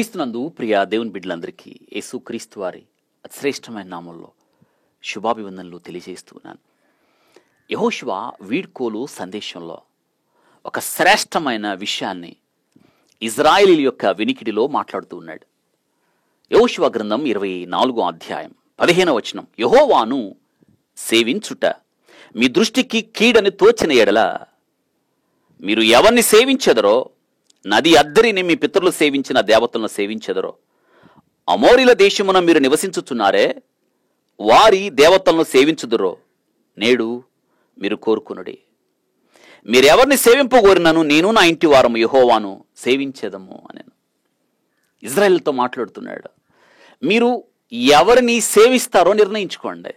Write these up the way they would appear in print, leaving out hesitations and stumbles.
క్రీస్తునందు ప్రియ దేవుని బిడ్డలందరికీ యేసు క్రీస్తు వారి శ్రేష్టమైన నామంలో శుభాభివందనలు తెలియజేస్తున్నాను. యెహోషువ వీడ్కోలు సందేశంలో ఒక శ్రేష్టమైన విషయాన్ని ఇజ్రాయేలీల యొక్క వినికిడిలో మాట్లాడుతూ ఉన్నాడు. యెహోషువ గ్రంథం 24వ అధ్యాయం 15వ వచనం, యెహోవాను సేవించుట మీ దృష్టికి కీడని తోచిన ఎడల మీరు ఎవరిని సేవించెదరో, నది అద్దరిని మీ పితరులు సేవించిన దేవతలను సేవించెదరో, అమోరీల దేశమున మీరు నివసించుచున్నారే వారి దేవతలను సేవించుదురో నేడు మీరు కోరుకునుడి. మీరెవరిని సేవింపగోరినను నేను నా ఇంటి వారము యెహోవాను సేవించేదము అని ఇజ్రాయేలుతో మాట్లాడుతున్నాడు. మీరు ఎవరిని సేవిస్తారో నిర్ణయించుకోండి,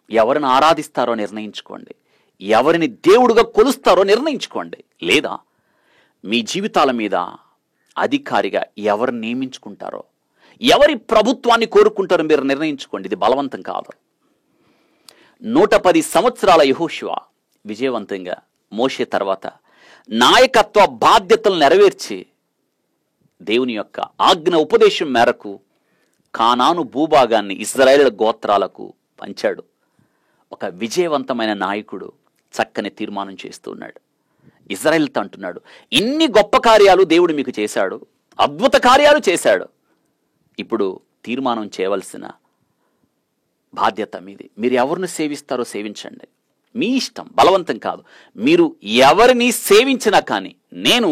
ఎవరిని ఆరాధిస్తారో నిర్ణయించుకోండి, ఎవరిని దేవుడుగా కొలుస్తారో నిర్ణయించుకోండి. లేదా మీ జీవితాల మీద అధికారిగా ఎవరిని నియమించుకుంటారో, ఎవరి ప్రభుత్వాన్ని కోరుకుంటారో మీరు నిర్ణయించుకోండి. ఇది బలవంతం కాదు. 110 సంవత్సరాల యెహోషువ విజయవంతంగా మోషే తర్వాత నాయకత్వ బాధ్యతలు నెరవేర్చి దేవుని యొక్క ఆజ్ఞ ఉపదేశం మేరకు కానాను భూభాగాన్ని ఇశ్రాయేలు గోత్రాలకు పంచాడు. ఒక విజయవంతమైన నాయకుడు చక్కని తీర్మానం చేస్తూ ఉన్నాడు. ఇజ్రాయేలుతో అంటున్నాడు, ఇన్ని గొప్ప కార్యాలు దేవుడు మీకు చేశాడు, అద్భుత కార్యాలు చేశాడు. ఇప్పుడు తీర్మానం చేయవలసిన బాధ్యత మీది. మీరు ఎవరిని సేవిస్తారో సేవించండి, మీ ఇష్టం, బలవంతం కాదు. మీరు ఎవరిని సేవించినా కానీ నేను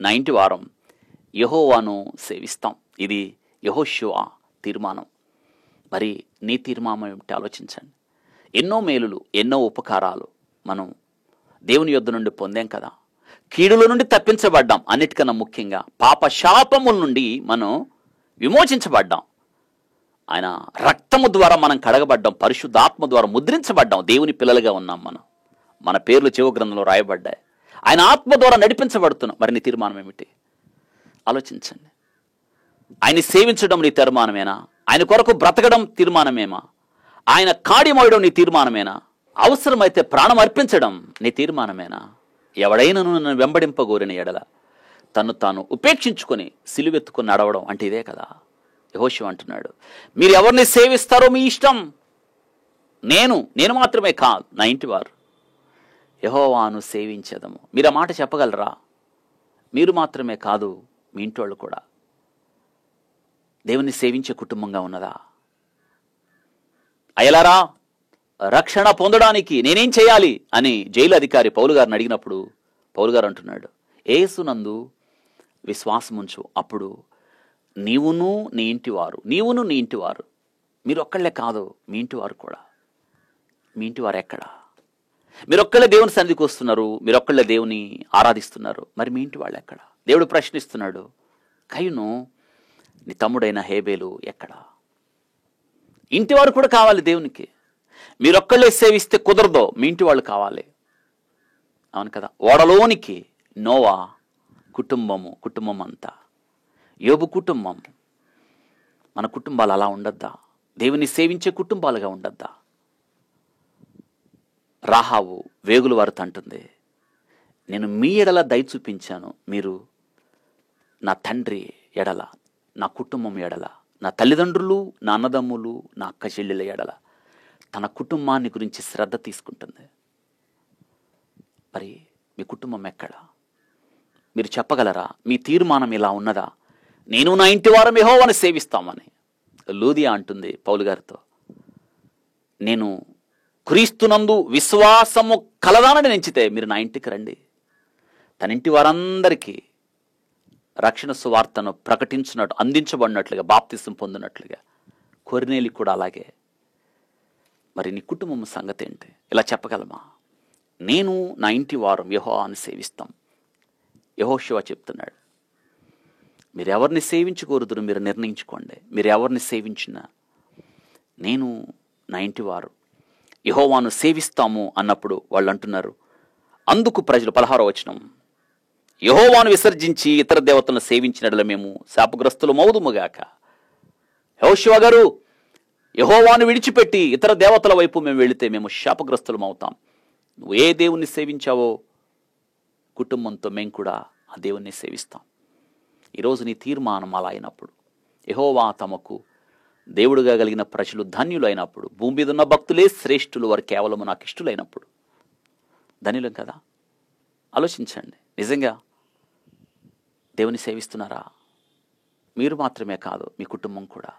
నా ఇంటి వారం యెహోవాను సేవిస్తాం. ఇది యెహోషువ తీర్మానం. మరి నీ తీర్మానం ఏమిటి ఆలోచించండి. ఎన్నో మేలులు, ఎన్నో ఉపకారాలు మనం దేవుని యొద్ద నుండి పొందాం కదా. కీడుల నుండి తప్పించబడ్డాం. అన్నిటికన్నా ముఖ్యంగా పాప శాపముల నుండి మనం విమోచించబడ్డాం. ఆయన రక్తము ద్వారా మనం కడగబడ్డాం, పరిశుద్ధాత్మ ద్వారా ముద్రించబడ్డాం, దేవుని పిల్లలుగా ఉన్నాం. మన పేర్లు జీవ గ్రంథంలో రాయబడ్డాయి. ఆయన ఆత్మ ద్వారా నడిపించబడుతున్నాం. మరి నీ తీర్మానం ఏమిటి ఆలోచించండి. ఆయన్ని సేవించడం నీ తీర్మానమేనా? ఆయన కొరకు బ్రతకడం తీర్మానమేమా? ఆయన కాడి మోయడం నీ తీర్మానమేనా? అవసరమైతే ప్రాణం అర్పించడం నీ తీర్మానమేనా? ఎవడైనా నన్ను వెంబడింపగోరిన ఎడల తను తాను ఉపేక్షించుకొని సిలువెత్తుకొని నడవడం అంటే ఇదే కదా. యెహోషువ అంటున్నాడు, మీరు ఎవరిని సేవిస్తారో మీ ఇష్టం, నేను మాత్రమే కాదు, నా ఇంటి వారు యెహోవాను సేవించేదము. మీరు ఆ మాట చెప్పగలరా? మీరు మాత్రమే కాదు, మీ ఇంటోళ్ళు కూడా దేవుని సేవించే కుటుంబంగా ఉన్నదా? అయ్యలారా, రక్షణ పొందడానికి నేనేం చేయాలి అని జైలు అధికారి పౌలు గారిని అడిగినప్పుడు పౌలు గారు అంటున్నాడు, యేసునందు విశ్వాసముంచు, అప్పుడు నీవును నీ ఇంటివారు మీరు ఒక్కళ్ళే కాదు, మీ ఇంటివారు కూడా. మీ ఇంటివారు ఎక్కడా? మీరు ఒక్కళ్ళే దేవుని సన్నిధికి వస్తున్నారు, మీరు ఒక్కళ్ళే దేవుని ఆరాధిస్తున్నారు, మరి మీ ఇంటి వాళ్ళు ఎక్కడా? దేవుడు ప్రశ్నిస్తున్నాడు, కయ్యూను నీ తమ్ముడైన హేబేలు ఎక్కడా? ఇంటివారు కూడా కావాలి దేవునికి. మీరొక్కళ్ళే సేవిస్తే కుదరదో, మీ ఇంటి వాళ్ళు కావాలి. అవును కదా. ఓడలోనికి నోవా కుటుంబం అంతా, యోబు కుటుంబం, మన కుటుంబాలు అలా ఉండద్దా? దేవుని సేవించే కుటుంబాలుగా ఉండద్దా? రాహాబు వేగుల వారితో అంటుంది, నేను మీ ఎడల దయ చూపించాను, మీరు నా తండ్రి ఎడల, నా కుటుంబం ఎడల, నా తల్లిదండ్రులు, నా అన్నదమ్ములు, నా అక్క చెల్లెల ఎడల తన కుటుంబాన్ని గురించి శ్రద్ధ తీసుకుంటుంది. మరి మీ కుటుంబం ఎక్కడా? మీరు చెప్పగలరా? మీ తీర్మానం ఇలా ఉన్నదా? నేను నా ఇంటి వారం యెహోవాను సేవిస్తామని. లూదియా అంటుంది పౌలు గారితో, నేను క్రీస్తునందు విశ్వాసము కలదానని ఎంచితే మీరు నా ఇంటికి రండి. తన ఇంటి వారందరికీ రక్షణ సువార్తను అందించబడినట్లుగా, బాప్తిసం పొందినట్లుగా కొర్నేలి కూడా అలాగే. మరి నీ కుటుంబం సంగతి ఏంటి? ఇలా చెప్పగలమా? నేను నా ఇంటి వారం యెహోవాను సేవిస్తాం. యెహోషువ చెప్తున్నాడు, మీరు ఎవరిని సేవించకూడదు మీరు నిర్ణయించుకోండి. మీరు ఎవరిని సేవించినా నేను నా ఇంటి వారు యెహోవాను సేవిస్తాము అన్నప్పుడు వాళ్ళు అంటున్నారు, అందుకు ప్రజలు 16వ వచనం, యెహోవాను విసర్జించి ఇతర దేవతలను సేవించినట్ల మేము శాపగ్రస్తులు మౌదుముగాక. యెహోషువ గారు, యెహోవాను విడిచిపెట్టి ఇతర దేవతల వైపు మేము వెళితే మేము శాపగ్రస్తులం అవుతాం. నువ్వు ఏ దేవుణ్ణి సేవించావో కుటుంబంతో మేము కూడా ఆ దేవుణ్ణి సేవిస్తాం. ఈరోజు నీ తీర్మానం అలా అయినప్పుడు, యెహోవా తమకు దేవుడుగా కలిగిన ప్రజలు ధన్యులైనప్పుడు, భూమి మీద ఉన్న భక్తులే శ్రేష్ఠులు, వారు కేవలము నాకు ఇష్టలైనప్పుడు ధన్యులం కదా. ఆలోచించండి. నిజంగా దేవుని సేవిస్తున్నారా? మీరు మాత్రమే కాదు, మీ కుటుంబం కూడా.